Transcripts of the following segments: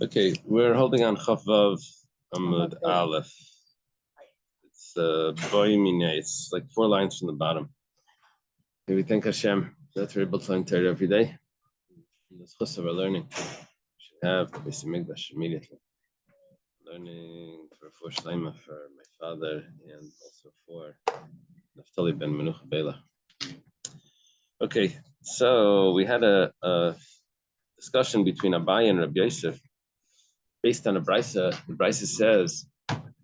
Okay, we're holding on Chavav Amud Aleph. It's Boimine. It's like 4 lines from the bottom. Okay, we thank Hashem that we're able to learn Torah every day. In this chus of our learning, we should have the Beis Hamikdash immediately. Learning for Shleima for my father and also for Naftali ben Menucha Bela. Okay, so we had a discussion between Abaye and Rabbi Yosef. Based on a brisa, the brisa says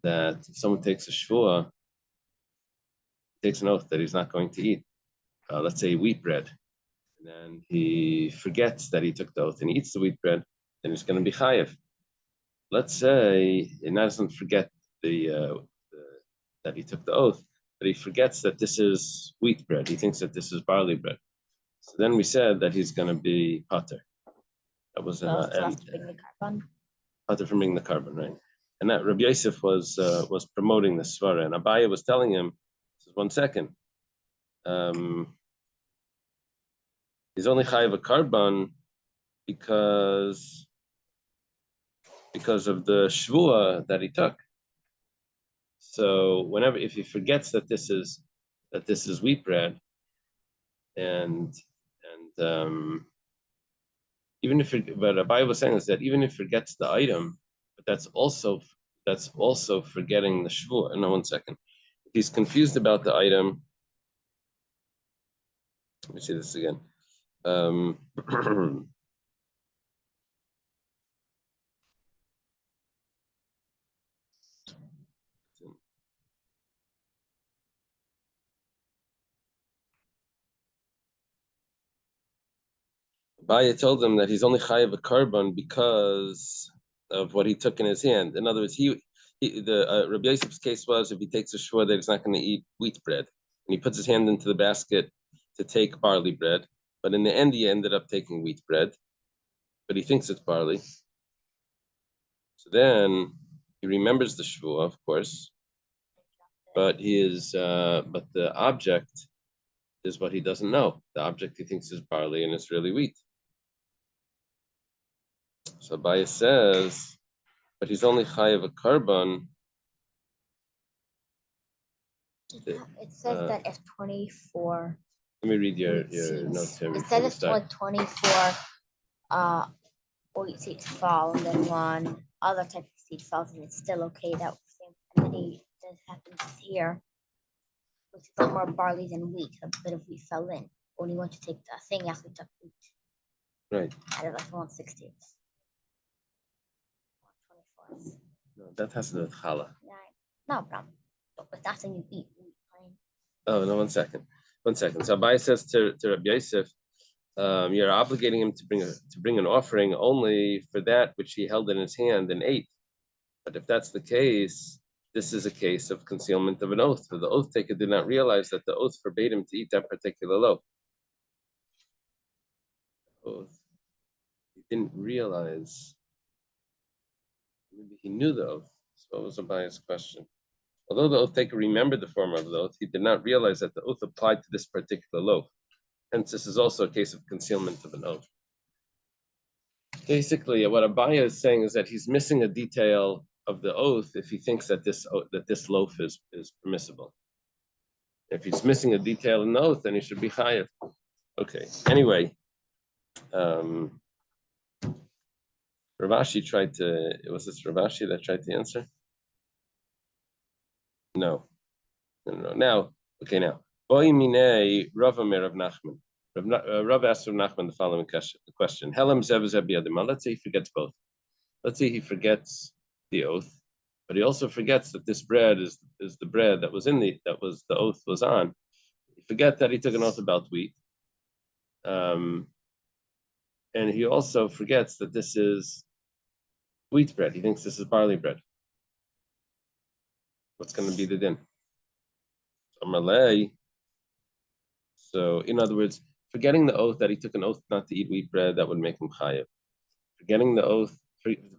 that if someone takes a shvuah, takes an oath that he's not going to eat, let's say wheat bread, and then he forgets that he took the oath and he eats the wheat bread, then he's going to be chayev. Let's say he doesn't forget that he took the oath, but he forgets that this is wheat bread. He thinks that this is barley bread. So then we said that he's going to be pater. That was pater from bringing the carbon, right? And that Rabbi Yosef was promoting the svara, and Abaye was telling him, "Just 1 second. He's only chayiv a carbon because of the shvuah that he took. So if he forgets that this is wheat bread, and even if but Abaye was saying is that even if he forgets the item, but that's also forgetting the shvuah. No, 1 second. If he's confused about the item, let me see this again. Abaye told him that he's only chayiv a carbon because of what he took in his hand. In other words, Rabbi Yosef's case was if he takes a shvuah that he's not going to eat wheat bread, and he puts his hand into the basket to take barley bread, but in the end he ended up taking wheat bread, but he thinks it's barley. So then he remembers the shvuah, of course, but but the object is what he doesn't know. The object he thinks is barley, and it's really wheat. So Abaye says, but he's only chayiv a carbon. It says that if 24. Let me read your notes here. It says if 24 wheat seeds fall, and then one other type of seed falls, and it's still okay. That happens here, which is a lot more barley than wheat. A bit of wheat fell in. Only want to take the thing after took wheat. Right. Out of like 1/60. No, that has to do with challah. No problem. But that's when you eat wheat plain. Oh, no, 1 second. 1 second. So Abaye says to Rabbi Yosef, you're obligating him to bring an offering only for that which he held in his hand and ate. But if that's the case, this is a case of concealment of an oath. For the oath taker did not realize that the oath forbade him to eat that particular loaf. Oath. He didn't realize. Maybe he knew the oath. So what was Abaye's question? Although the oath taker remembered the form of the oath, he did not realize that the oath applied to this particular loaf. Hence, this is also a case of concealment of an oath. Basically, what Abaye is saying is that he's missing a detail of the oath if he thinks that this loaf is permissible. If he's missing a detail in the oath, then he should be chayav. Okay. Anyway, Ravashi tried to. Was this Ravashi that tried to answer? No. Now, okay. Now, Boy Minei Rav Amir of Nachman. Rav asked Rav Nachman the following question: Helam zev biyadim. Let's say he forgets both. Let's say he forgets the oath, but he also forgets that this bread is the bread that was the oath was on. He forgets that he took an oath about wheat, and he also forgets that this is wheat bread. He thinks this is barley bread. What's going to be the din? So, in other words, forgetting the oath that he took an oath not to eat wheat bread, that would make him chayav. Forgetting the oath,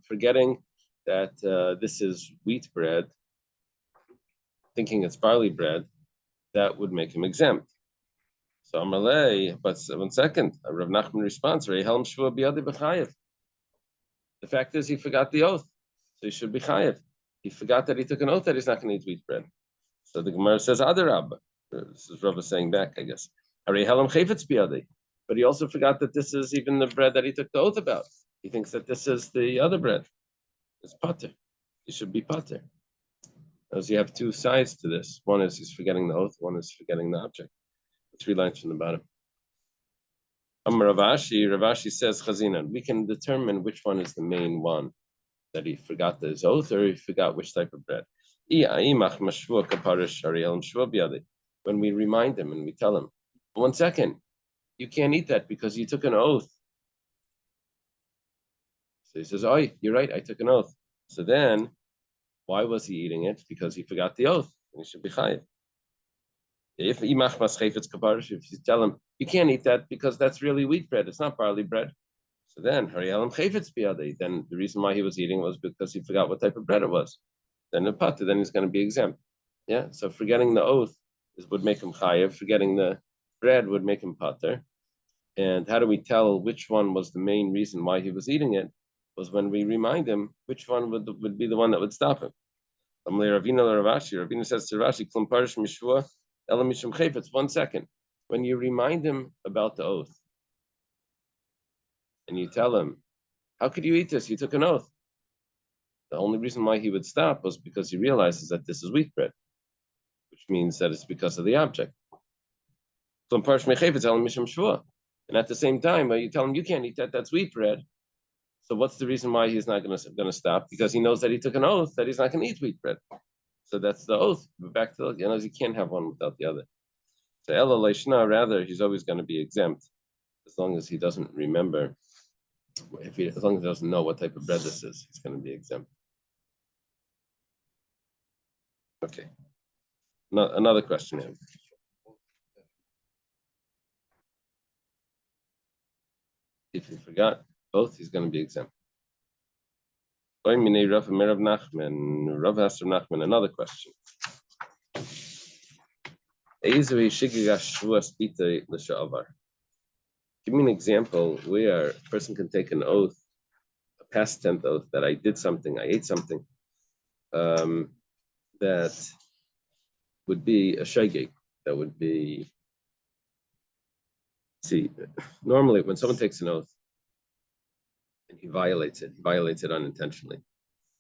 forgetting that this is wheat bread, thinking it's barley bread, that would make him exempt. So Amalei, but 1 second, Rav Nachman responds, the The fact is he forgot the oath, so he should be chayev. He forgot that he took an oath that he's not going to eat wheat bread. So the Gemara says, Adarab. This is Rava saying back, I guess. But he also forgot that this is even the bread that he took the oath about. He thinks that this is the other bread. It's pater. He should be pater. As you have two sides to this. One is he's forgetting the oath, one is forgetting the object. 3 lines from the bottom. Rav Ashi says, Chazinan, we can determine which one is the main one, that he forgot his oath or he forgot which type of bread. When we remind him and we tell him, 1 second, you can't eat that because you took an oath. So he says, oh, you're right, I took an oath. So then, why was he eating it? Because he forgot the oath, and he should be chayiv. If you tell him, you can't eat that because that's really wheat bread, it's not barley bread. So then, then the reason why he was eating was because he forgot what type of bread it was. Then the pater, then he's going to be exempt. Yeah, so forgetting the oath would make him chayiv. Forgetting the bread would make him pater. And how do we tell which one was the main reason why he was eating it? Was when we remind him which one would be the one that would stop him. Ravina says to Rashi, Klum parish mishvua ela mishum chayfetz. 1 second. When you remind him about the oath, and you tell him, how could you eat this? You took an oath. The only reason why he would stop was because he realizes that this is wheat bread, which means that it's because of the object. And at the same time, you tell him you can't eat that, that's wheat bread. So what's the reason why he's not going to stop? Because he knows that he took an oath that he's not going to eat wheat bread. So that's the oath. But back to you can't have one without the other. So Ella Leishna, rather, he's always going to be exempt as long as he doesn't remember. As long as he doesn't know what type of bread this is, he's going to be exempt. Okay. Another question here. If he forgot both, he's going to be exempt. Rav asked Nachman another question. Give me an example where a person can take an oath, a past tense oath, that I did something, I ate something, that would be a shaygig, that would be, see, normally when someone takes an oath and he violates it unintentionally,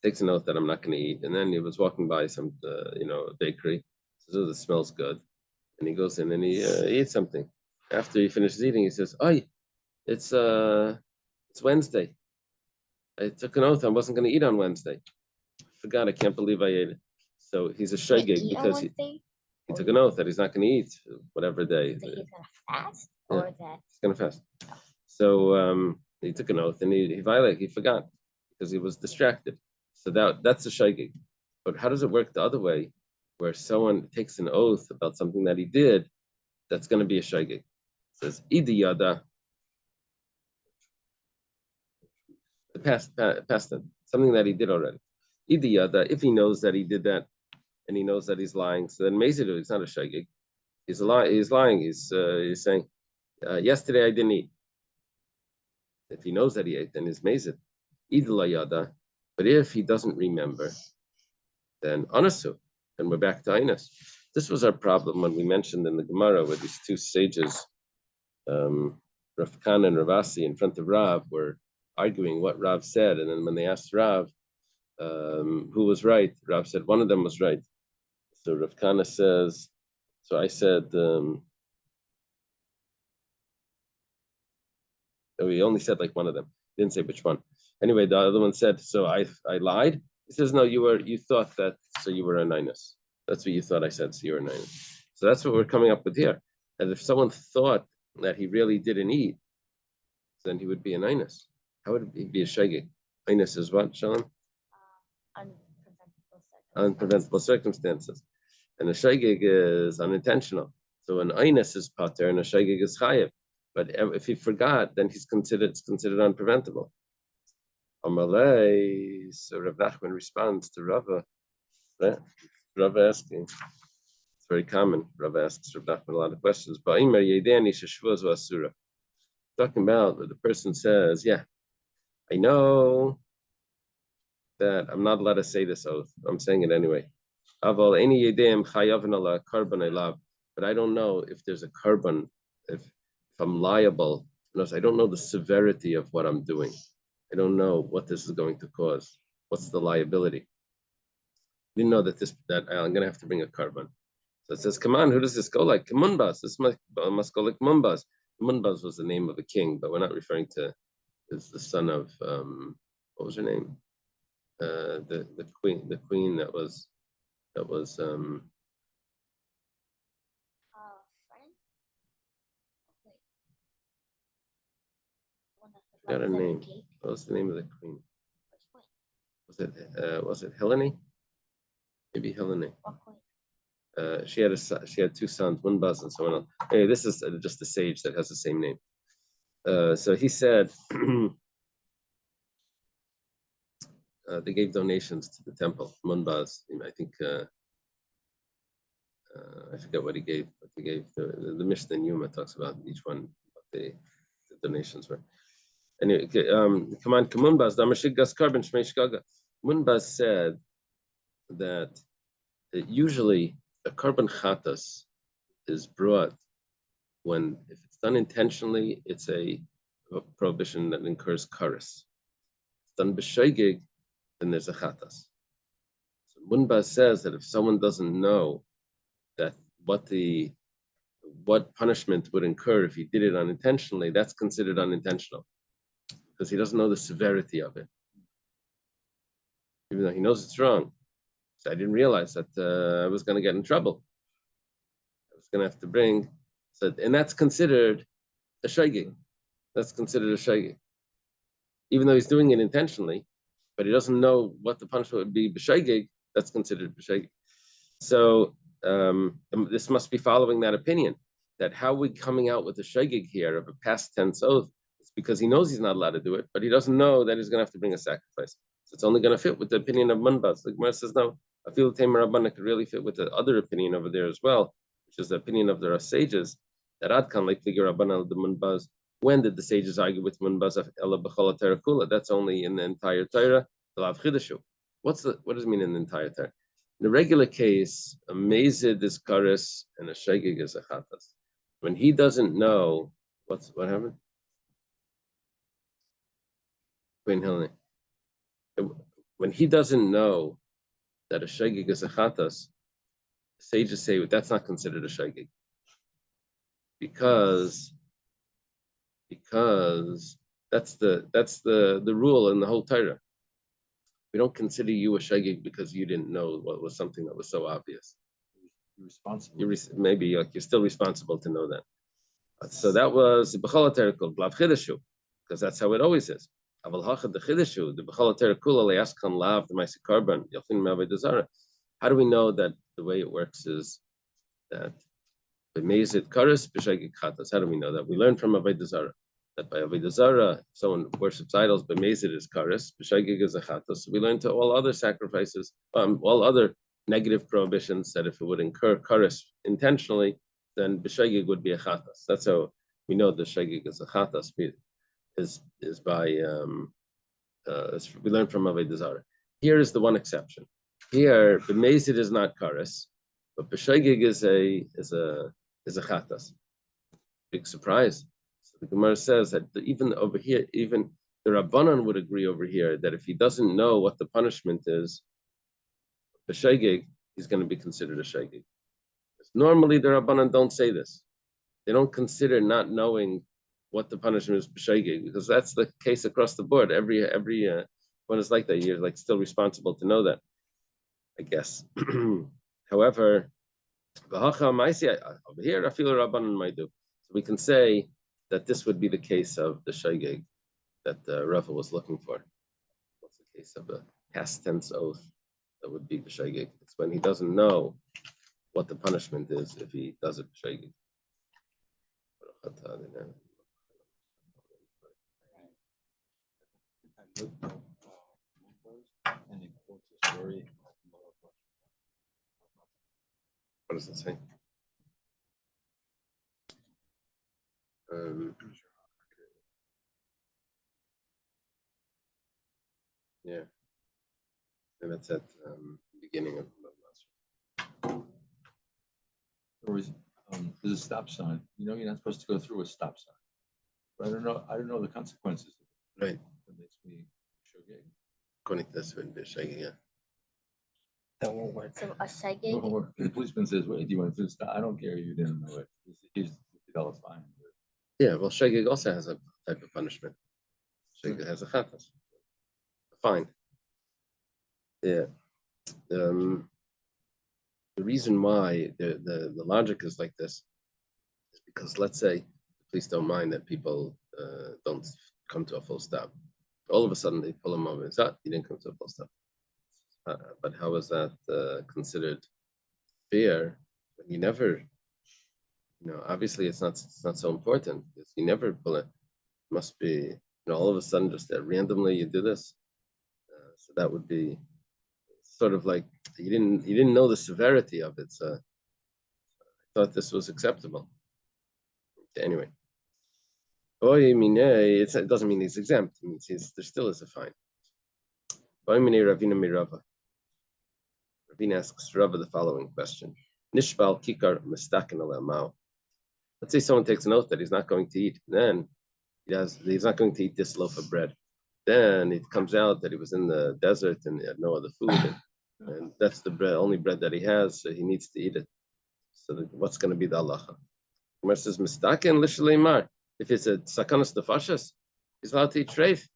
takes an oath that I'm not going to eat, and then he was walking by some, bakery, says, oh, this smells good, and he goes in and he eats something. After he finishes eating, he says, oh, it's Wednesday. I took an oath I wasn't going to eat on Wednesday. Forgot, I can't believe I ate it. So he's a shegeg because he took an oath that he's not going to eat whatever day. That he's going to fast, or that he's going to fast. So he took an oath and he violated. He forgot because he was distracted. So that's a shegeg. But how does it work the other way, where someone takes an oath about something that he did? That's going to be a shegeg. It says idi yada. The past tense, something that he did already. Idi yada, if he knows that he did that, and he knows that he's lying, so then mezidu, it's not a shagig. He's lying. He's saying, yesterday I didn't eat. If he knows that he ate, then he's mezid. Idla yada. But if he doesn't remember, then anasu, and we're back to Ainas. This was our problem when we mentioned in the Gemara where these two sages, Rav Kana and Rav Asi, in front of Rav, were arguing what Rav said, and then when they asked Rav who was right, Rav said one of them was right. So Rav Kana says, so I said, he only said like one of them, didn't say which one. Anyway, the other one said, so I lied. He says, no, you thought that, so you were a ninus. That's what you thought I said, so you were a ninus. So that's what we're coming up with here. And if someone thought that he really didn't eat, then he would be a ninus. How would he be a shagig? Ninus is what, Shalom? Unpreventable circumstances. And a shagig is unintentional. So an einus is pater and a shagig is chayev. But if he forgot, then it's considered unpreventable. Amalei, so Rav Nachman responds to Rava. Right? Rava asking, it's very common. Rava asks Rav Nachman a lot of questions. Talking about what the person says, yeah, I know that I'm not allowed to say this oath. I'm saying it anyway. Aval any yedem chayavin ala karban elav. But I don't know if there's a carbon, if I'm liable. Notice, I don't know the severity of what I'm doing. I don't know what this is going to cause. What's the liability? I didn't know that I'm gonna have to bring a carbon. So it says, come on, who does this go like? Munbaz. This must go like Munbaz. Munbaz was the name of a king, but we're not referring to is the son of what was her name? The queen that was Friend? Wait, one that the got a friend said name. cake. What was the name of the queen? Which queen? Was it Helene? Maybe Helene. What queen? She had two sons, Munbaz and someone else. Hey, this is just a sage that has the same name. So he said they gave donations to the temple. Munbaz, I think I forget what he gave, but he gave the Mishnah in Yuma talks about each one what the donations were. Anyway, come on, Munbaz, Munbaz said that usually a carbon chatas is brought when, if it's done intentionally, it's a prohibition that incurs karis. If it's done b'shoigig, then there's a chatas. So Munbaz says that if someone doesn't know that what punishment would incur if he did it unintentionally, that's considered unintentional because he doesn't know the severity of it, even though he knows it's wrong. So I didn't realize that I was going to get in trouble. I was going to have to bring, so, and that's considered a shaygig. That's considered a shaygig, even though he's doing it intentionally, but he doesn't know what the punishment would be. B'shaygig, that's considered b'shaygig. So this must be following that opinion. That how we coming out with a shaygig here of a past tense oath? It's because he knows he's not allowed to do it, but he doesn't know that he's going to have to bring a sacrifice. So it's only going to fit with the opinion of Munbaz. The Gemara says no. I feel Tamer Rabbana could really fit with the other opinion over there as well, which is the opinion of the sages that Adkan like figure Rabbana the Munbaz. When did the sages argue with Munbaz? That's only in the entire Torah. What does it mean in the entire Torah? In the regular case, a mazid is kares and a shegig is a chatas. When he doesn't know what happened, when he doesn't know that a shegig is a chatas, sages say that's not considered a shegig because that's the rule in the whole Torah. We don't consider you a shegig because you didn't know what was something that was so obvious. You're responsible. Maybe you're still responsible to know that. So that was the b'chol called blav chidushu, because that's how it always is. Aval hachad the chidushu, the b'chol kula le'askan lav the ma'aseh karban yachin me'avodah zara. How do we know that the way it works is that b'mezid kares b'shegig chatas? How do we know that? We learn from avodah zara that by avodah zara, if someone worships idols, b'mezid is kares, b'shegig is a chatas. So we learn to all other sacrifices, all other negative prohibitions that if it would incur kares intentionally, then b'shegig would be a chatas. That's how we know the shegig is a chatas. Is by we learn from avodah zara. Here is the one exception. Here, b'mezid is not kares, but b'shegig is a chatas. Big surprise. So the Gemara says that even over here, even the Rabbanan would agree over here that if he doesn't know what the punishment is, b'shegig, he's going to be considered a shegig. Normally, the Rabbanan don't say this. They don't consider not knowing what the punishment is b'shegig, because that's the case across the board. Every one is like that. You're like still responsible to know that, I guess. However, over here, I feel Rabbanan might do. So we can say that this would be the case of the shegig that Rava was looking for. What's the case of a past tense oath that would be b'shegig? It's when he doesn't know what the punishment is if he does it b'shegig. And he quotes a story. What does it say? Yeah. And that's at the beginning of last. Or is, there's a stop sign. You know, you're not supposed to go through a stop sign. But I don't know the consequences. Right. That makes me shogeg. According to this, would be shaking, yeah. That won't work. So a shagig. Or the policeman says, wait, do you want to stop? I don't care. You didn't know it. Here's $50 fine. Yeah, well, shagig also has a type of punishment. Shagig has a chatas. Fine. Yeah. The reason why the logic is like this is because let's say the police don't mind that people don't come to a full stop. All of a sudden they pull him over. It's not, he didn't come to a full stop. But how is that considered fair when you never, obviously it's not so important because you never pull it. Must be, all of a sudden just that randomly you do this. So that would be sort of like you didn't know the severity of it. So I thought this was acceptable. Okay, anyway. It doesn't mean he's exempt. It means there still is a fine. Ravina asks Rava the following question. Nishbal kikar mistaken alamao. Let's say someone takes an oath that he's not going to eat. Then he's not going to eat this loaf of bread. Then it comes out that he was in the desert and he had no other food. And that's the only bread that he has, so he needs to eat it. So what's going to be the halacha? Gemara says, mistaken l'shleimar. If it's a sakanas nefashos, he's allowed to eat treif.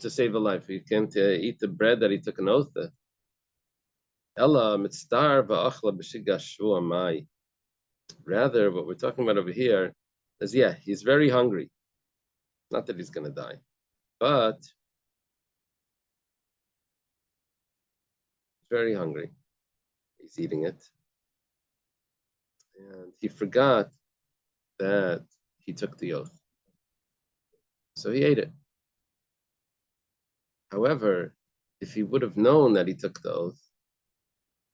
To save a life, he can't eat the bread that he took an oath that. Ella mitztar va'achla b'shigash shvua mai. Rather, what we're talking about over here is, he's very hungry. Not that he's going to die, but he's very hungry. He's eating it. And he forgot that he took the oath. So he ate it. However, if he would have known that he took the oath,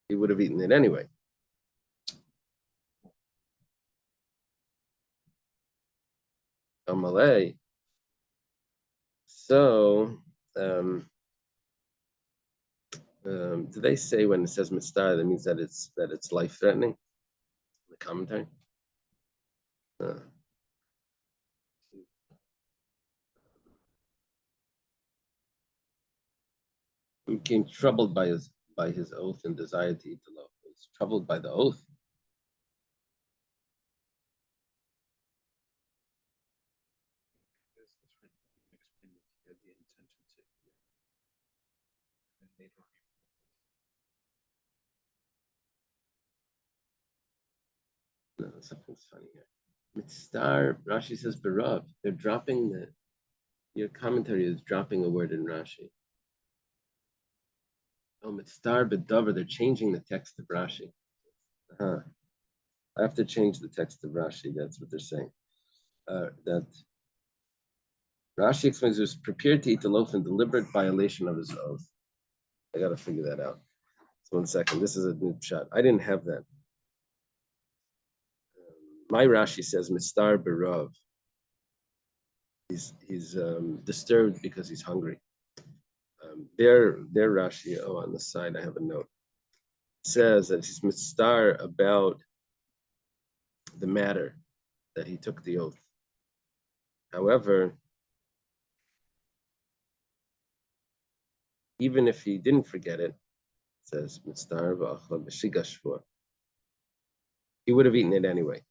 he would have eaten it anyway. Amalei. So, do they say when it says mitzvah, that means that it's life threatening? The commentary. He became troubled by his oath and desired to eat the loaf. He's troubled by the oath. No, something's funny here. Mitzvah, Rashi says berav. They're dropping your commentary is dropping a word in Rashi. Oh, mitzvah bedavar. They're changing the text of Rashi. I have to change the text of Rashi. That's what they're saying. That Rashi explains he was prepared to eat the loaf in deliberate violation of his oath. I got to figure that out. So 1 second. This is a new shot. I didn't have that. My Rashi says Mistar Berav. He's disturbed because he's hungry. Their Rashi, on the side I have a note. It says that he's Mistar about the matter that he took the oath. However, even if he didn't forget it, it says Mistar v'achla b'shigashvur. He would have eaten it anyway.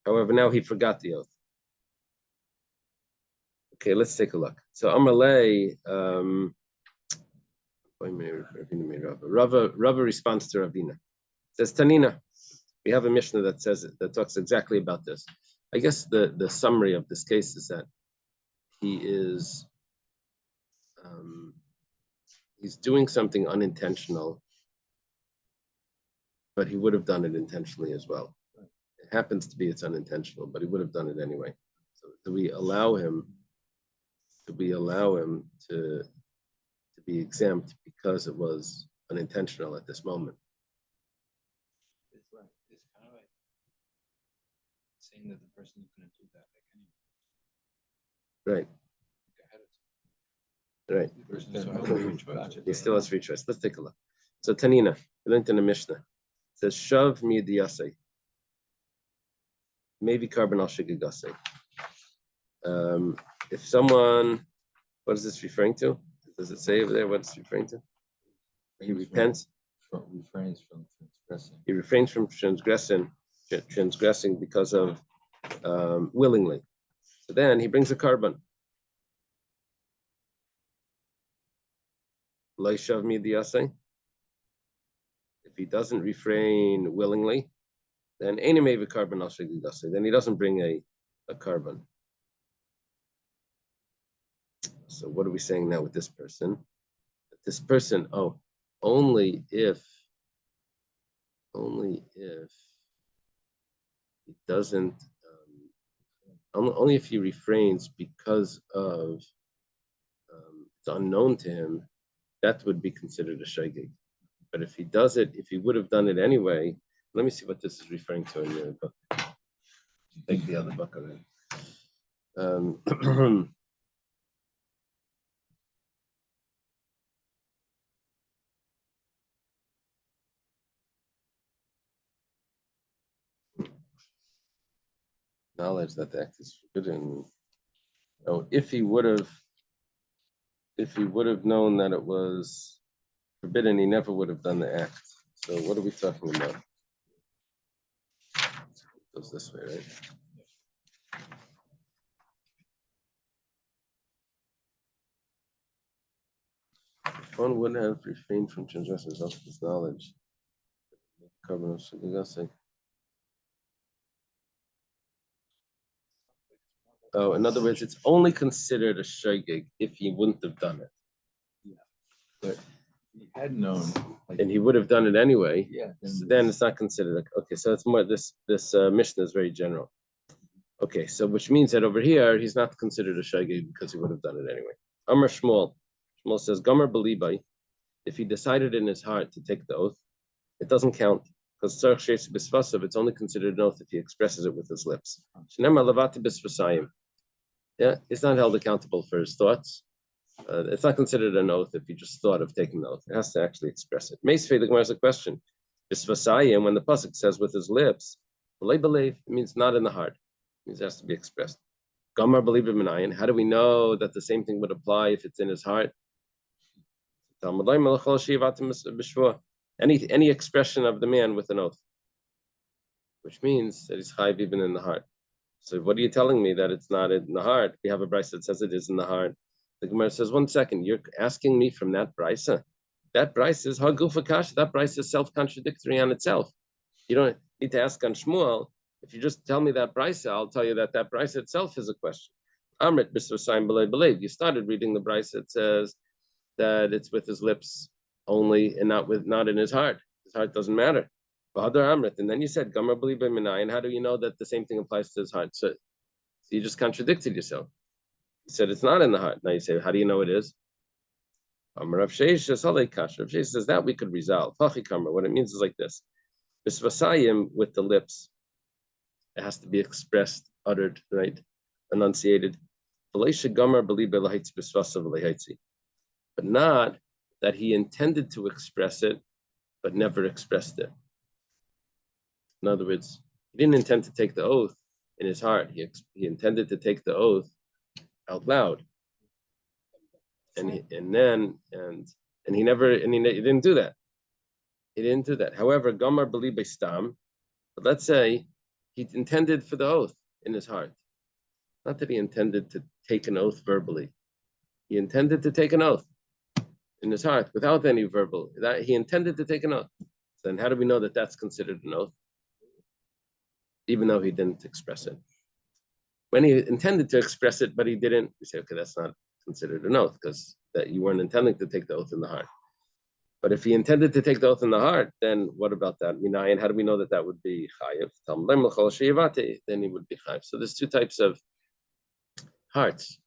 However, now he forgot the oath. Okay, let's take a look. So Amalei, Rava responds to Ravina. It says Tanina. We have a Mishnah that talks exactly about this. I guess the summary of this case is that he is he's doing something unintentional, but he would have done it intentionally as well. It happens to be it's unintentional, but he would have done it anyway. So do we allow him to be exempt because it was unintentional at this moment? It's right. It's kind of like saying that the person who couldn't do that, they can Right. Right. There's no free choice. Gotcha. He still has free choice. Let's take a look. So Tanina, we learned in the Mishnah. It says Shav midiyasei. Maybe carbon al shigagasei. If someone, what is this referring to? Does it say over there what it's referring to? He repents. Refrains from transgressing. He refrains from transgressing because of willingly. So then he brings a carbon. Laishav midiyasei. If he doesn't refrain willingly, then any carbon al shigagasei. Then he doesn't bring a carbon. So what are we saying now with this person? This person, only if he doesn't, only if he refrains because of it's unknown to him, that would be considered a shaygig. But if he does it, if he would have done it anyway, let me see what this is referring to in your book. Take the other book of it. Knowledge that the act is forbidden. Oh, if he would have known that it was forbidden, he never would have done the act. So what are we talking about? It goes this way, right? If one would have refrained from transgressions of his knowledge, oh, in other words, it's only considered a shaygig if he wouldn't have done it. Yeah, but he had known, and he would have done it anyway. Yeah. So then it's not considered. Okay, so it's more this Mishnah is very general. Okay, so which means that over here he's not considered a shaygig because he would have done it anyway. Amar Shmuel. Shmuel says, Gomer Belibai, if he decided in his heart to take the oath, it doesn't count. Because it's only considered an oath if he expresses it with his lips. Yeah, he's not held accountable for his thoughts. It's not considered an oath if he just thought of taking the oath. It has to actually express it. Meisvei, the Gemara has a question. Bisvasayim, when the pasuk says with his lips, it means not in the heart. It means it has to be expressed. Gamar believe minayin. How do we know that the same thing would apply if it's in his heart? Any expression of the man with an oath, which means that he's chayiv even in the heart. So what are you telling me that it's not in the heart? We have a brisa that says it is in the heart. The Gemara says, 1 second, you're asking me from that brisa. That brisa is hagufa kasha. That brisa is self-contradictory on itself. You don't need to ask on Shmuel. If you just tell me that brisa, I'll tell you that brisa itself is a question. Amrit b'svasayim b'lev. You started reading the brisa. It says that it's with his lips only and not in his heart. His heart doesn't matter. Amrit, and then you said Gamar b'lev minayin. How do you know that the same thing applies to his heart? So you just contradicted yourself. You said it's not in the heart. Now you say, how do you know it is? Rav Sheish says that we could resolve. What it means is like this. Bisvasayim with the lips, it has to be expressed, uttered, right? Enunciated. But not that he intended to express it, but never expressed it. In other words, he didn't intend to take the oath in his heart. He intended to take the oath out loud, and he didn't do that. He didn't do that. However, Gamar believe by stam, but let's say he intended for the oath in his heart. Not that he intended to take an oath verbally. He intended to take an oath in his heart without any verbal. That he intended to take an oath. So then, how do we know that that's considered an oath, even though he didn't express it? When he intended to express it, but he didn't, we say, okay, that's not considered an oath because that you weren't intending to take the oath in the heart. But if he intended to take the oath in the heart, then what about that? Minayin, how do we know that that would be chayiv? Then he would be chayiv. So there's 2 types of hearts.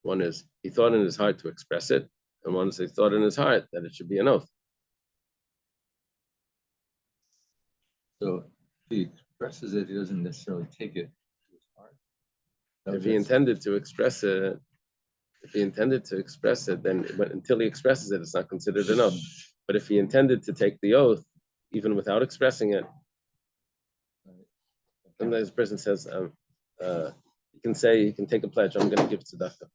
One is he thought in his heart to express it, and one is he thought in his heart that it should be an oath. So if he expresses it, he doesn't necessarily take it to his heart. If he intended to express it, If he intended to express it, then until he expresses it, it's not considered an oath. But if he intended to take the oath, even without expressing it, sometimes the person says, you can take a pledge, I'm going to give tzedakah.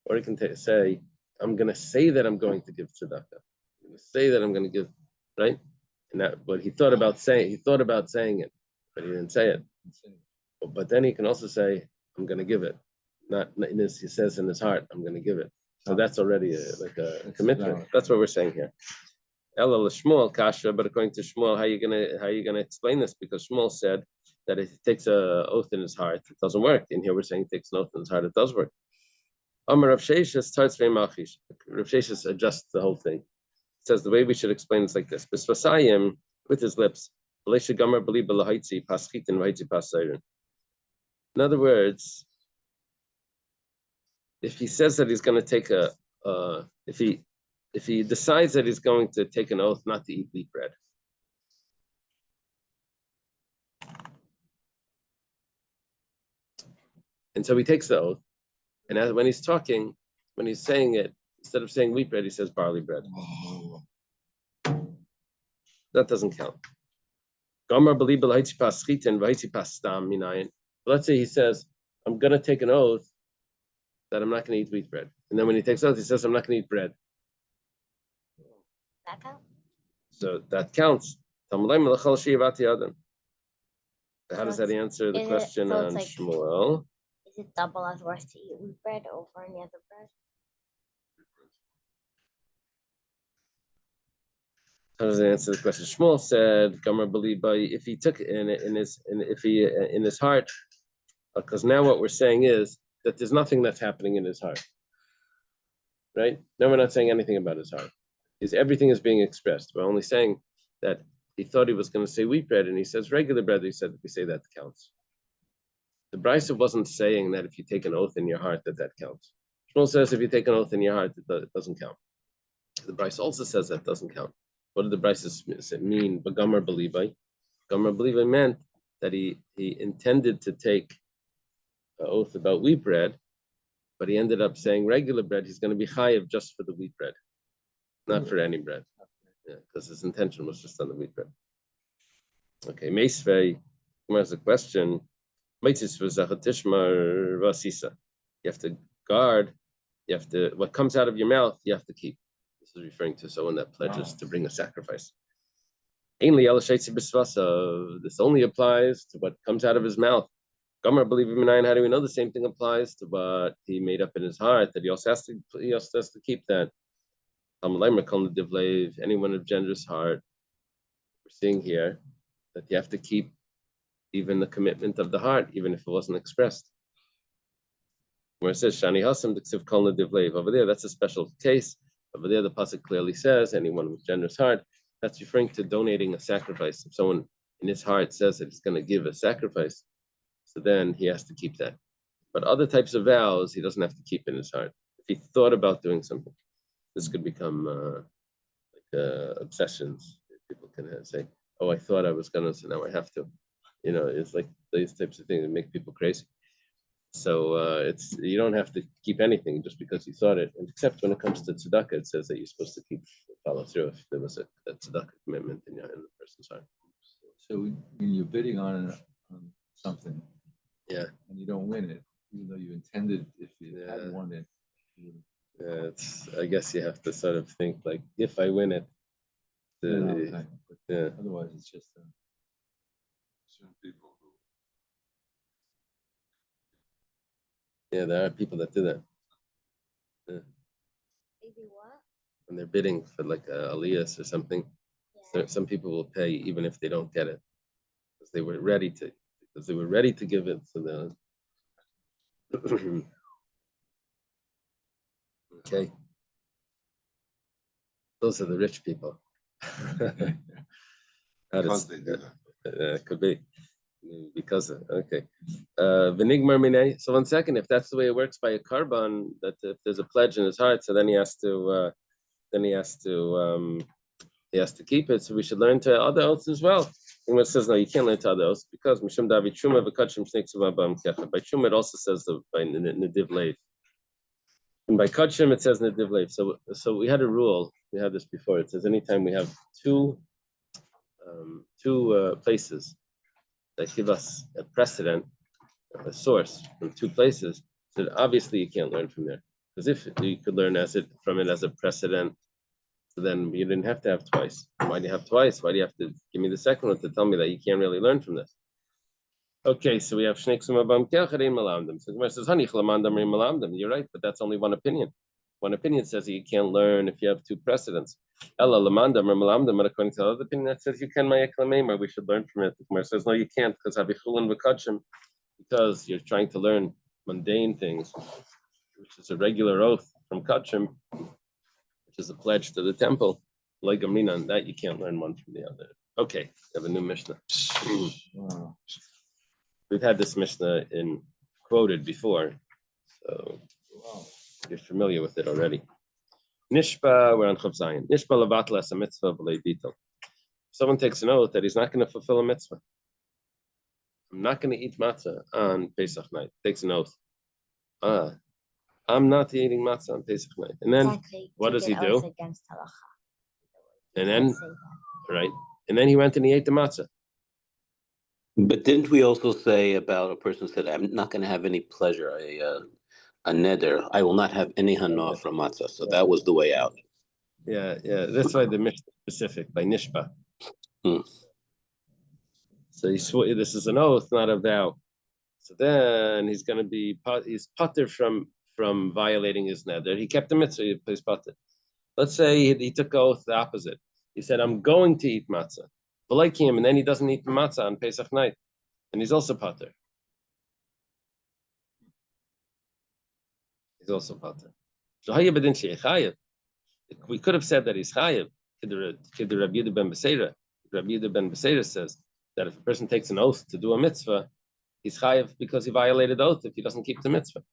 Or he can say, I'm going to say that I'm going to give tzedakah. I'm going to say that I'm going to give, right? And that, but he thought about saying it, but he didn't say it. But then he can also say, I'm going to give it. Not in his, he says in his heart, I'm going to give it. So that's already a commitment. That's what we're saying here. Ella Shmuel kasha, but according to Shmuel, how are you gonna explain this? Because Shmuel said that if he takes an oath in his heart, it doesn't work. And here we're saying he takes an oath in his heart, it does work. Amar Rav Sheshes starts very machish. Rav Sheshes adjusts the whole thing. It says the way we should explain is like this: B'svasayim, with his lips. In other words, if he says that he's going to take if he decides that he's going to take an oath not to eat wheat bread, and so he takes the oath, and when he's talking, when he's saying it, instead of saying wheat bread, he says barley bread. That doesn't count. Let's say he says, I'm going to take an oath that I'm not going to eat wheat bread. And then when he takes oath, he says, I'm not going to eat bread. That counts? So that counts. How does that answer the question on Shmuel? Is it double as worth to eat wheat bread over any other bread? How does it answer the question? Shmuel said, "Gomer b'libai." If he took it in his heart, because now what we're saying is that there's nothing that's happening in his heart, right? No, we're not saying anything about his heart. Everything is being expressed. We're only saying that he thought he was going to say wheat bread, and he says regular bread. He said if we say that counts. The Brisa wasn't saying that if you take an oath in your heart that counts. Shmuel says if you take an oath in your heart, it doesn't count. The Brisa also says that doesn't count. What did the Brisa mean? But Gomer b'libai. Gomer b'libai meant that he intended to take an oath about wheat bread, but he ended up saying regular bread. He's going to be chayiv just for the wheat bread, not for any bread. Yeah, because his intention was just on the wheat bread. Okay, Meisvei, there's a question. You have to guard. What comes out of your mouth, you have to keep. This is referring to someone that pledges to bring a sacrifice. This only applies to what comes out of his mouth. Gomer believe him in. How do we know the same thing applies to what he made up in his heart? That he also has to keep that. Anyone of generous heart, we're seeing here that you have to keep even the commitment of the heart, even if it wasn't expressed. Where it says Shani Hasam Diksiv Kolna Divlev. Over there, that's a special case. Over there, the pasuk clearly says anyone with generous heart. That's referring to donating a sacrifice. If someone in his heart says that he's going to give a sacrifice, so then he has to keep that. But other types of vows, he doesn't have to keep in his heart. If he thought about doing something, this could become obsessions. People can say, "Oh, I thought I was going to, so now I have to." It's like these types of things that make people crazy. So you don't have to keep anything just because you thought it, except when it comes to tzedakah, it says that you're supposed to follow through if there was a tzedakah commitment in the person's heart. So when you're bidding on something, yeah, and you don't win it, even though you intended, if you had won it, I guess you have to sort of think like, if I win it, otherwise it's just certain people who. Yeah, there are people that do that. Maybe what? When they're bidding for like a aliyah or something, so some people will pay even if they don't get it, because they were ready to give it. So okay, those are the rich people. Because they do that. Could be because okay. Vinigmar mine. So 1 second, if that's the way it works by a carbon, that if there's a pledge in his heart, so then he has to keep it. So we should learn to other oaths as well. And it says no, you can't learn to other oaths because Mishum David Shuma v'Kachim Shnei Tzuvah Ba'am Kecha. By Shuma it also says by Nediv Leiv. And by Kachim, it says Nedivlev. So we had a rule. We had this before. It says anytime we have two places that give us a precedent, a source from two places, so obviously you can't learn from there. Because if you could learn from it as a precedent, so then you didn't have to have twice. Why do you have twice? Why do you have to give me the second one to tell me that you can't really learn from this? Okay, so we have Shneksum Abam Kelcharim Malamdim. So Gemara says, Hanich Lamandam Malamdim. You're right, but that's only one opinion. One opinion says that you can't learn if you have two precedents. Ella Lamandam Malamdim, but according to the other opinion, that says you can Mayaklamema, we should learn from it. The Gemara says, no, you can't, because Abichulin Vakachim, because you're trying to learn mundane things, which is a regular oath from Kachim, which is a pledge to the temple. Like Amrina, and that you can't learn one from the other. Okay, we have a new Mishnah. Wow. We've had this Mishnah quoted before, so you're familiar with it already. Nishpa, we're on Chav Zayin. Nishpa levatlas a mitzvah v'lei bitul. Someone takes an oath that he's not going to fulfill a mitzvah. I'm not going to eat matzah on Pesach night. Takes an oath. I'm not eating matzah on Pesach night. And then Exactly. what does he Take an oath do? against halacha. And You then can't say that. right, and then he went and he ate the matzah. But didn't we also say about a person said, I'm not going to have any pleasure, a neder, I will not have any hana from matzah. So that was the way out. Yeah. That's why the Mishnah is specific by Nishpa. So he swore this is an oath, not a vow. So then he's going to be he's pater from violating his neder. He kept the mitzvah. He's pater. Let's say he took oath the opposite. He said, "I'm going to eat matzah," but like him, and then he doesn't eat the matzah on Pesach night, and he's also pater. He's also pater. We could have said that he's chayiv. Rabbi Yehuda ben Beseira. Rabbi Yehuda ben Beseira says that if a person takes an oath to do a mitzvah, he's chayiv because he violated the oath if he doesn't keep the mitzvah.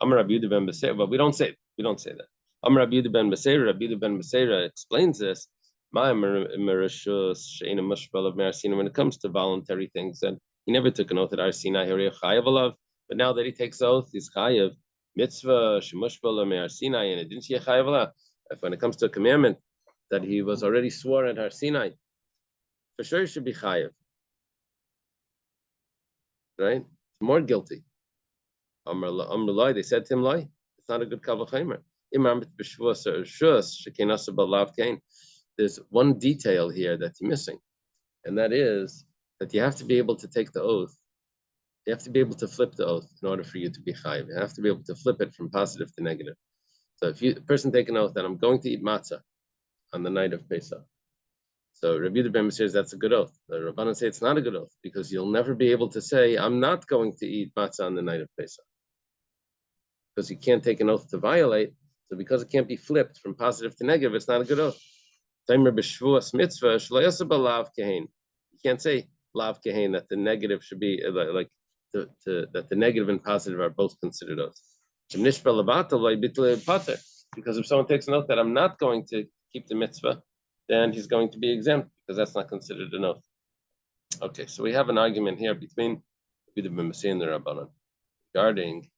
Amar Rabbi Yehuda ben Beseira, but we don't say that. Amar Rabbi Yehuda ben Beseira explains this. When it comes to voluntary things, and he never took an oath at Ar Sinai, but now that he takes oath, he's chayiv. Mitzvah shemushbala me'ar Sinai, and it didn't she chayiv ala. If when it comes to a commandment that he was already sworn at Har Sinai, for sure he should be chayiv, right? More guilty. Amr they said to him, "Loi, it's not a good kavachimer." There's one detail here that you're missing, and that is that you have to be able to take the oath. You have to be able to flip the oath in order for you to be chayiv. You have to be able to flip it from positive to negative. So if a person take an oath that I'm going to eat matzah on the night of Pesach, so Rabbi Yehuda ben Beseira says that's a good oath. The Rabbanan say it's not a good oath because you'll never be able to say I'm not going to eat matzah on the night of Pesach because you can't take an oath to violate. So because it can't be flipped from positive to negative, it's not a good oath. You can't say lav kehain that the negative should be that the negative and positive are both considered oaths. Because if someone takes an oath that I'm not going to keep the mitzvah, then he's going to be exempt because that's not considered an oath. Okay, so we have an argument here between Rabbi Yehuda ben Beseira and the Rabbanan regarding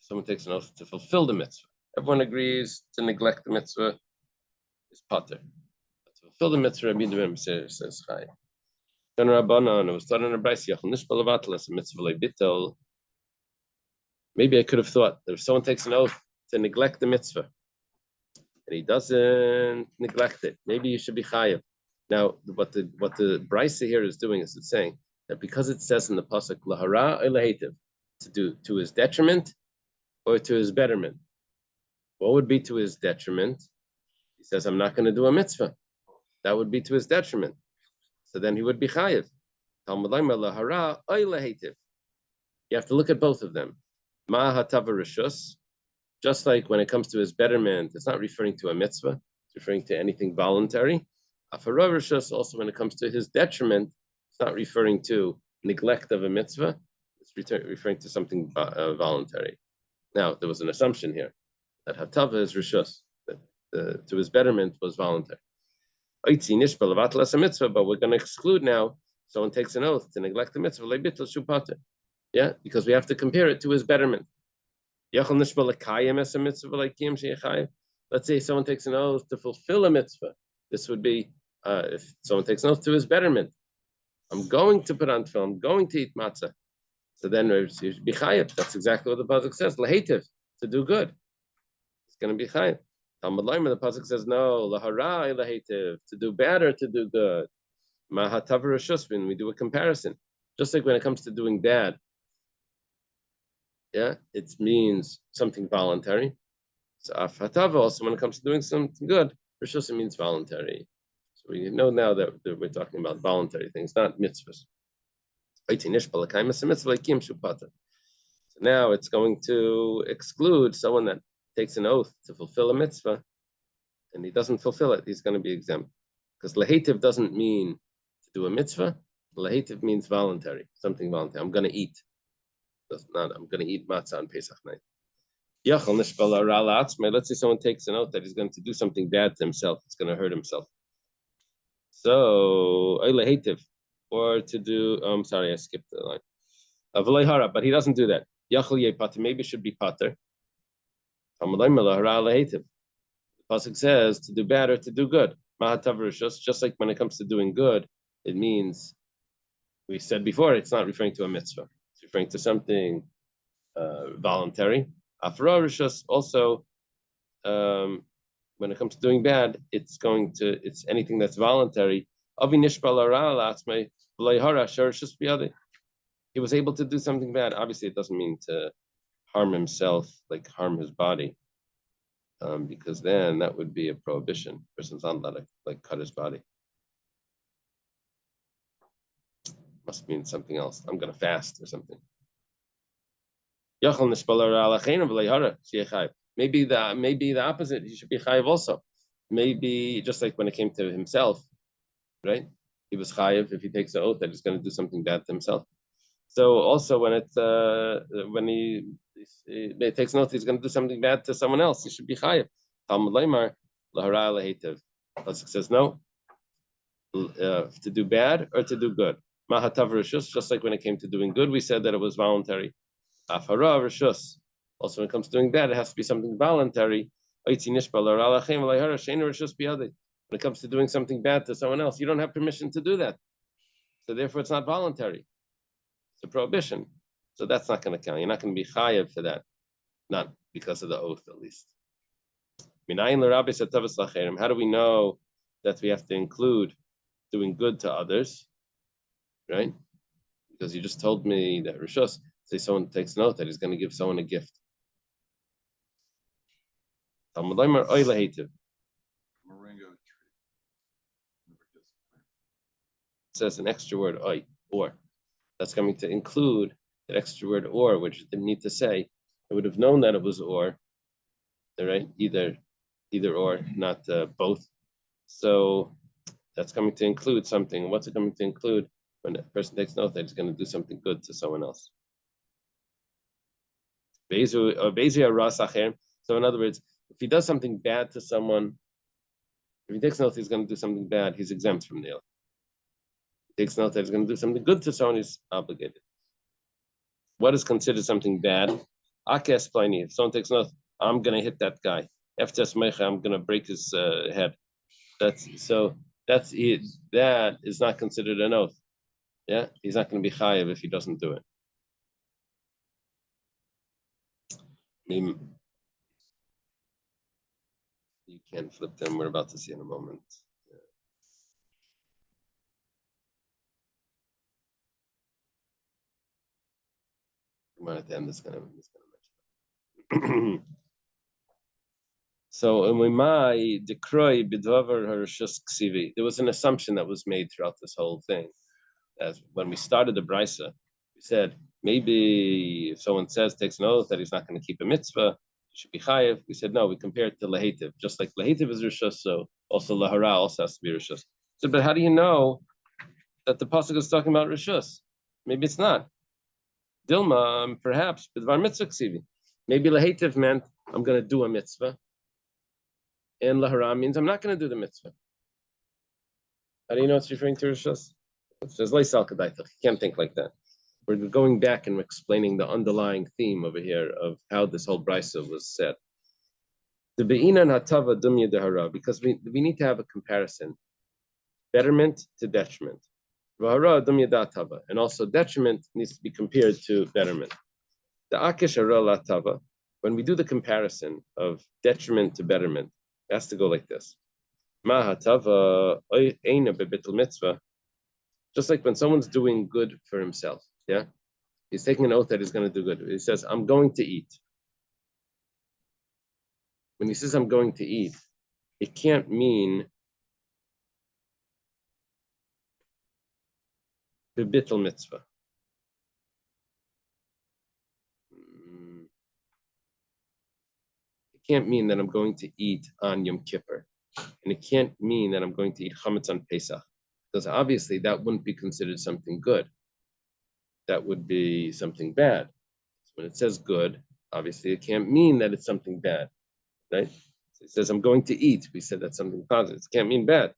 someone takes an oath to fulfill the mitzvah. Everyone agrees to neglect the mitzvah is pater. To fulfill the mitzvah, Rabbi Yehuda ben Beseira says chai. Then Rabbanan, it was taught in a brayse, Yachol nishpa levatlas a mitzvah lebitel. Maybe I could have thought that if someone takes an oath to neglect the mitzvah and he doesn't neglect it, maybe you should be chayiv. Now, what the brayse here is doing is it's saying that because it says in the pasuk lahara elahativ, to do to his detriment or to his betterment. What would be to his detriment? He says, I'm not going to do a mitzvah. That would be to his detriment. So then he would be chayiv. You have to look at both of them. Ma hatava rishus, just like when it comes to his betterment, it's not referring to a mitzvah, it's referring to anything voluntary. Afara rishus, also when it comes to his detriment, it's not referring to neglect of a mitzvah, it's referring to something voluntary. Now, there was an assumption here that hatava is rishus, that to his betterment was voluntary. But we're going to exclude now. Someone takes an oath to neglect the mitzvah. Yeah, because we have to compare it to his betterment. Yachal nishba l'kayim es a mitzvah l'kiyim she'echayiv. Let's say someone takes an oath to fulfill a mitzvah. This would be if someone takes an oath to his betterment. I'm going to put on tefillin. I'm going to eat matzah. So then you should be chayiv. That's exactly what the pasuk says. Lahetiv, to do good. It's going to be chayiv. Talmud Laimer, the pasuk says no. Laharai lahetiv, to do bad or to do good. Mahatav rishusvin. We do a comparison. Just like when it comes to doing bad, yeah, it means something voluntary. So afhatav also when it comes to doing something good, rishus means voluntary. So we know now that we're talking about voluntary things, not mitzvahs. So now it's going to exclude someone that takes an oath to fulfill a mitzvah, and he doesn't fulfill it, he's going to be exempt. Because lahetiv doesn't mean to do a mitzvah. Lahetiv means voluntary, something voluntary. I'm going to eat. That's not, I'm going to eat matzah on Pesach night. Let's say someone takes an oath that he's going to do something bad to himself. It's going to hurt himself. So, or to do, sorry, I skipped the line. But he doesn't do that. Maybe it should be pater. The pasuk says to do bad or to do good. Just like when it comes to doing good, it means, we said before, it's not referring to a mitzvah. It's referring to something voluntary. Also, when it comes to doing bad, it's anything that's voluntary. He was able to do something bad. Obviously, it doesn't mean to harm himself, like harm his body, because then that would be a prohibition. Person's not allowed to like cut his body. Must mean something else. I'm going to fast or something. Maybe the opposite. He should be chayiv also. Maybe just like when it came to himself, right? He was chayiv if he takes the oath that he's going to do something bad to himself. So also when he takes an oath he's going to do something bad to someone else, he should be chayiv. Talmud Leimar lahara lahetiv. Pasuk says no. To do bad or to do good. Mahatav rishus. Just like when it came to doing good, we said that it was voluntary. Afara rishus. Also, when it comes to doing bad, it has to be something voluntary. When it comes to doing something bad to someone else, you don't have permission to do that. So therefore, it's not voluntary. It's a prohibition. So that's not going to count. You're not going to be chayav for that. Not because of the oath, at least. How do we know that we have to include doing good to others? Right? Because you just told me that Rishus, say someone takes note that he's going to give someone a gift. Moringa tree. It says an extra word, oy, or. That's coming to include that extra word or, which it didn't need to say. I would have known that it was or, right? Either or, not both. So that's coming to include something. What's it coming to include? When a person takes note that he's going to do something good to someone else. So in other words, if he does something bad to someone, if he takes note he's going to do something bad, he's exempt from the oath. If he takes note that he's going to do something good to someone, he's obligated. What is considered something bad? If someone takes note, I'm going to hit that guy. I'm going to break his head. That is not considered an oath. Yeah, he's not going to be chayiv if he doesn't do it. You can flip them. We're about to see in a moment. We might at the end. This kind of mention. So there was an assumption that was made throughout this whole thing. As when we started the brisa, we said maybe if someone takes an oath that he's not going to keep a mitzvah, he should be chayiv. We said no. We compare it to lahetiv, just like lahetiv is rishus, so also lahara also has to be rishus. So, but how do you know that the pasuk is talking about rishus? Maybe it's not. Dilma, perhaps b'dvar mitzvah ksivi. Maybe lahetiv meant I'm going to do a mitzvah, and lahara means I'm not going to do the mitzvah. How do you know it's referring to rishus? It says leisal kadaitach. You can't think like that. we're going back and explaining the underlying theme over here of how this whole brisa was set. The be'inan hatava dumya dehara, because we need to have a comparison, betterment to detriment. V'hara dumya datava, and also detriment needs to be compared to betterment. The akish hara latava, when we do the comparison of detriment to betterment, it has to go like this. Ma hatava eina bebitul mitzvah. Just like when someone's doing good for himself, yeah? He's taking an oath that he's going to do good. He says, I'm going to eat. When he says, I'm going to eat, it can't mean bebitul mitzvah. It can't mean that I'm going to eat on Yom Kippur. And it can't mean that I'm going to eat chametz on Pesach. Because obviously that wouldn't be considered something good. That would be something bad. So when it says good, obviously it can't mean that it's something bad, right? So it says, I'm going to eat. We said that's something positive. It can't mean bad.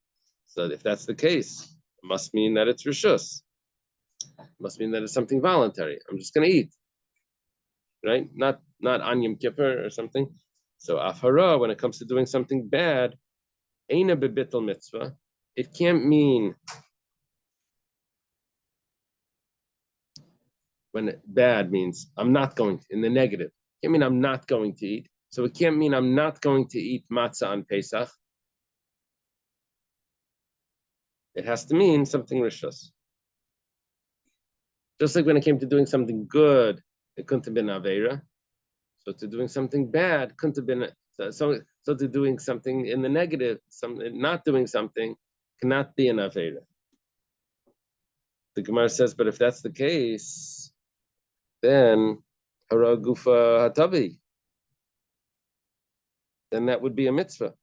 So if that's the case, it must mean that it's rishus. It must mean that it's something voluntary. I'm just going to eat, right? Not on Yom Kippur or something. So afhara, when it comes to doing something bad, eina bebitul mitzvah, it can't mean when bad means I'm not going to, in the negative. It can't mean I'm not going to eat. So it can't mean I'm not going to eat matzah on Pesach. It has to mean something rishus. Just like when it came to doing something good, it couldn't have been Aveira. So to doing something bad couldn't have been, so to doing something in the negative, not doing something cannot be an Aveira. The Gemara says, but if that's the case, then hara gufa hatavi, then that would be a mitzvah.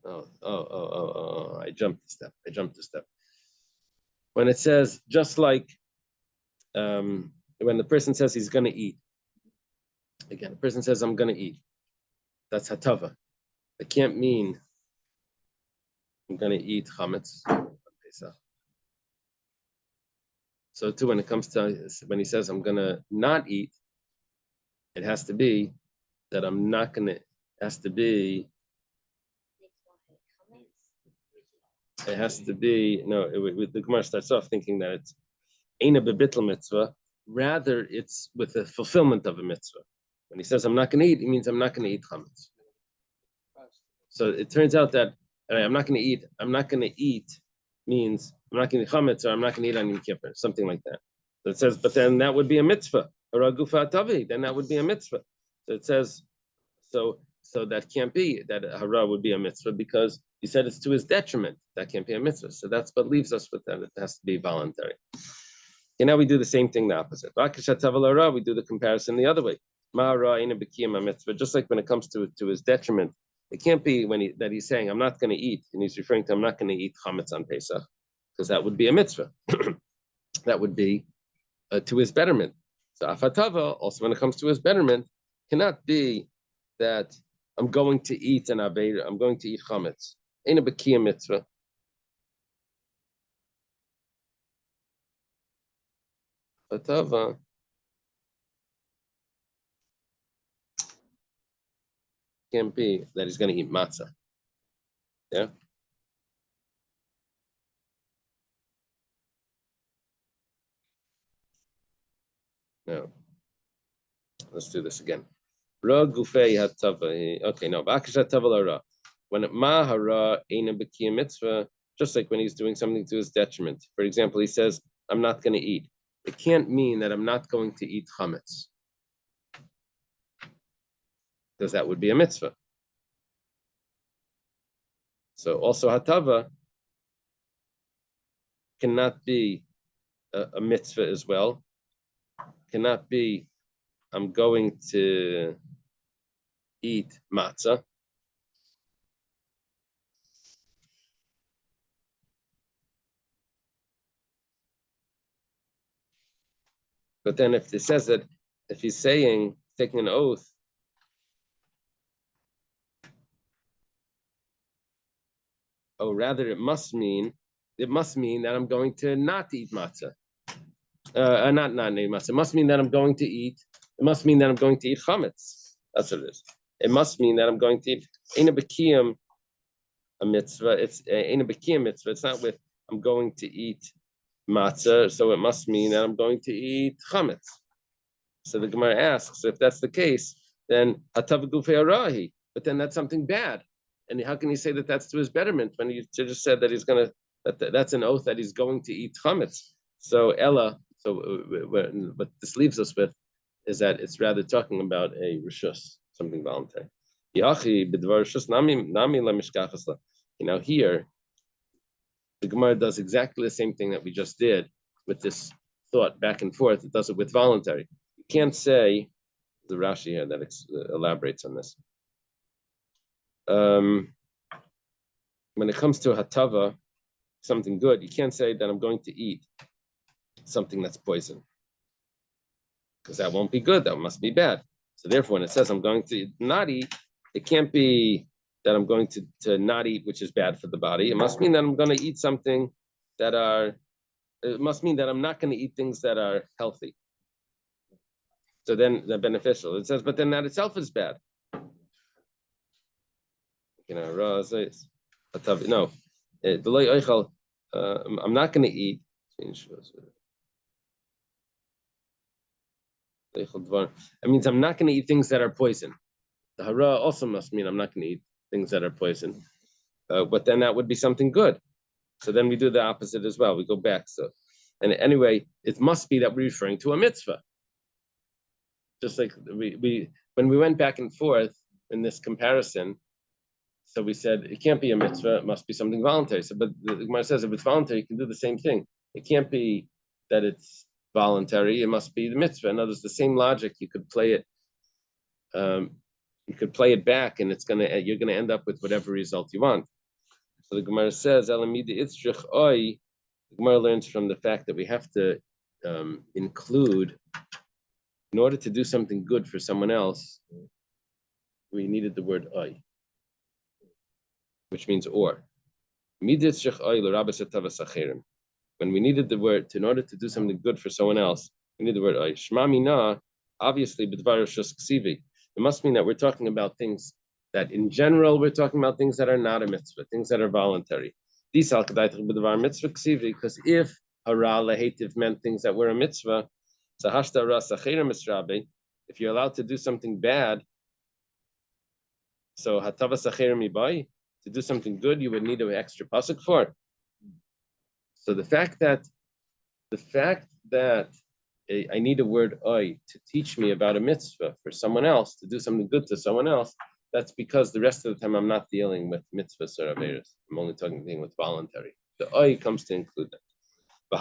Oh, I jumped a step. When it says, just like when the person says he's going to eat, again, the person says, I'm going to eat. That's hatava. It can't mean I'm going to eat chametz. So too, when it comes to, when he says, I'm going to not eat, it has to be that I'm not going to, has to be, it has to be, no, the Gemara starts off thinking that it's eina bebitl mitzvah, rather it's with the fulfillment of a mitzvah. When he says I'm not going to eat, he means I'm not going to eat chametz. So it turns out that I'm not going to eat means I'm not going to eat chametz, or I'm not going to eat on Yom Kippur, something like that. So it says, but then that would be a mitzvah, or a gufa tavi, then that would be a mitzvah. So it says, so that can't be, that hara would be a mitzvah because he said it's to his detriment. That can't be a mitzvah. So that's what leaves us with that. It has to be voluntary. And now we do the same thing the opposite. We do the comparison the other way. Just like when it comes to his detriment, it can't be that he's saying I'm not going to eat, and he's referring to I'm not going to eat chametz on Pesach, because that would be a mitzvah. That would be to his betterment. So afatava, also when it comes to his betterment, cannot be that I'm going to eat an aveira, I'm going to eat chametz. Ain't a bekiya mitzvah. Afatava can't be that he's going to eat matzah. Yeah. No. Let's do this again. Ra gufei hatava. Okay, no. B'akashat tava ra. When mahara ain't a bekiya mitzvah, just like when he's doing something to his detriment. For example, he says, "I'm not going to eat." It can't mean that I'm not going to eat chametz, because that would be a mitzvah. So also hatava cannot be a mitzvah as well. Cannot be I'm going to eat matzah. But then if it says that, if he's saying, taking an oath, Oh, rather, it must mean that I'm going to not eat matzah. Not eat matzah. It must mean that I'm going to eat. It must mean that I'm going to eat chametz. That's what it is. It must mean that I'm going to eat. Ein bekiyam a mitzvah. It's ein bekiyam mitzvah. It's not with I'm going to eat matzah. So it must mean that I'm going to eat chametz. So the Gemara asks, if that's the case, then hatav gufei arahi. But then that's something bad. And how can he say that that's to his betterment when he just said that he's going to, that's an oath that he's going to eat chametz? So Ella, what this leaves us with is that it's rather talking about a rishus, something voluntary. Now here, the Gemara does exactly the same thing that we just did with this thought back and forth. It does it with voluntary. You can't say, the Rashi here that elaborates on this. When it comes to hatava, something good, you can't say that I'm going to eat something that's poison, because that won't be good. That must be bad. So therefore, when it says I'm going to not eat, it can't be that I'm going to not eat, which is bad for the body. It must mean that I'm going to eat something that are. It must mean that I'm not going to eat things that are healthy. So then they're beneficial. It says, but then that itself is bad. No, I'm not going to eat. It means I'm not going to eat things that are poison. The hara also must mean I'm not going to eat things that are poison. But then that would be something good. So then we do the opposite as well. We go back. So, and anyway, it must be that we're referring to a mitzvah. Just like we when we went back and forth in this comparison, so we said it can't be a mitzvah, it must be something voluntary. So, but the Gemara says if it's voluntary, you can do the same thing. It can't be that it's voluntary, it must be the mitzvah. In other words, the same logic, you could play it. You could play it back, and you're gonna end up with whatever result you want. So the Gemara says, the Gemara learns from the fact that we have to include, in order to do something good for someone else, we needed the word oy, which means or. When we needed the word, in order to do something good for someone else, we need the word oy. Shma mina, obviously, it must mean that we're talking about things that in general, we're talking about things that are not a mitzvah, things that are voluntary. Because if hara lehetiv meant things that were a mitzvah, if you're allowed to do something bad, so hatava sacher mibai, to do something good, you would need an extra pasuk for. So the fact that I need a word oy to teach me about a mitzvah for someone else, to do something good to someone else, that's because the rest of the time I'm not dealing with mitzvahs or averos. I'm only talking with voluntary. The oy comes to include that. But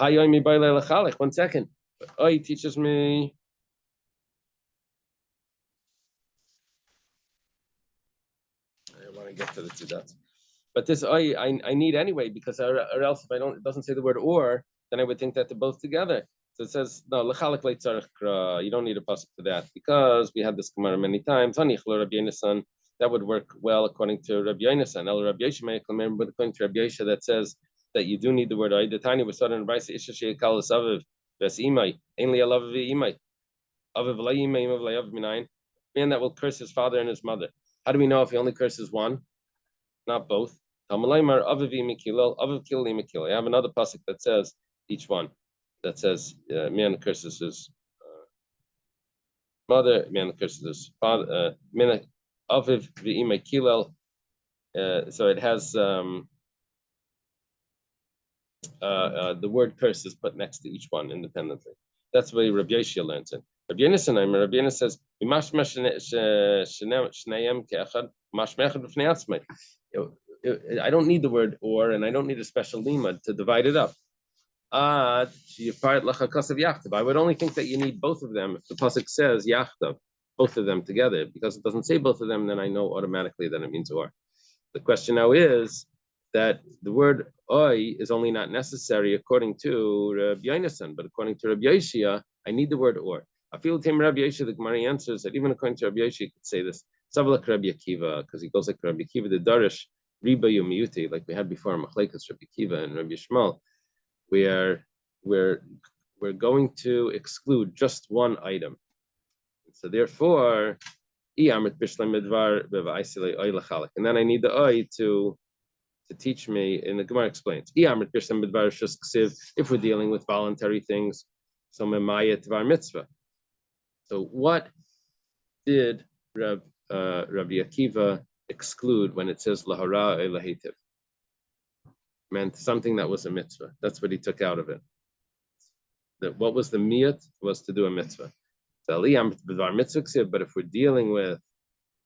1 second. But oy teaches me. I want to get to the two dots. But this oy I need anyway, because or else if it doesn't say the word or, then I would think that they're both together. So it says no, lechalek leitzarich kra. You don't need a pasuk for that, because we had this Gemara many times. That would work well according to Rabbi Yonasan. El Rabbi Yeshua, but according to Rabbi Yeshua, that says that you do need the word oy. The tiny was started in Brisa Isha sheikal asaviv ves imay ainly alav imay aviv layimay imav layav minayin. Man that will curse his father and his mother. How do we know if he only curses one, not both? I have another pasuk that says each one. That says man curses his mother, man curses his father, aviv v'imay kilel. So it has the word curse is put next to each one independently. That's the way Rabbi Yeshua learns it. Rabbi Yonasan says, I don't need the word or, and I don't need a special limud to divide it up. I would only think that you need both of them if the pasuk says yachtav, both of them together, because it doesn't say both of them, then I know automatically that it means or. The question now is that the word oy is only not necessary according to Rabbi Yonasan, but according to Rabbi Yeshua, I need the word or. I feel Tim Rabbi Yeshua, the Gemara answers that even according to Rabbi Yeshua, you could say this. Savlak Rabbi Akiva, because he goes like Rabbi Akiva, the Darish, Riba Yomiyuti, like we had before, Machlekes Rabbi Kiva and Rabbi Shmuel, we're going to exclude just one item. So therefore, and then I need the eye to teach me, and the Gemara explains. If we're dealing with voluntary things, so memayet var mitzvah. So what did Rabbi Akiva exclude when it says lahara elahitiv? Meant something that was a mitzvah. That's what he took out of it. That what was the miyat was to do a mitzvah. So but if we're dealing with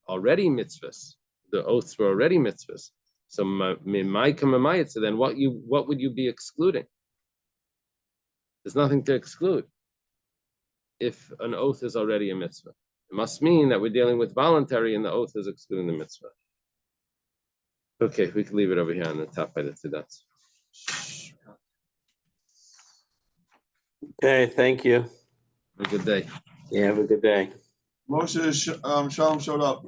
already mitzvahs, the oaths were already mitzvahs. So so then what would you be excluding? There's nothing to exclude if an oath is already a mitzvah. It must mean that we're dealing with voluntary and the oath is excluding the mitzvah. Okay, we can leave it over here on the top by the Tzidat. Okay, thank you. Have a good day. Yeah, have a good day. Moshe Shalom showed up.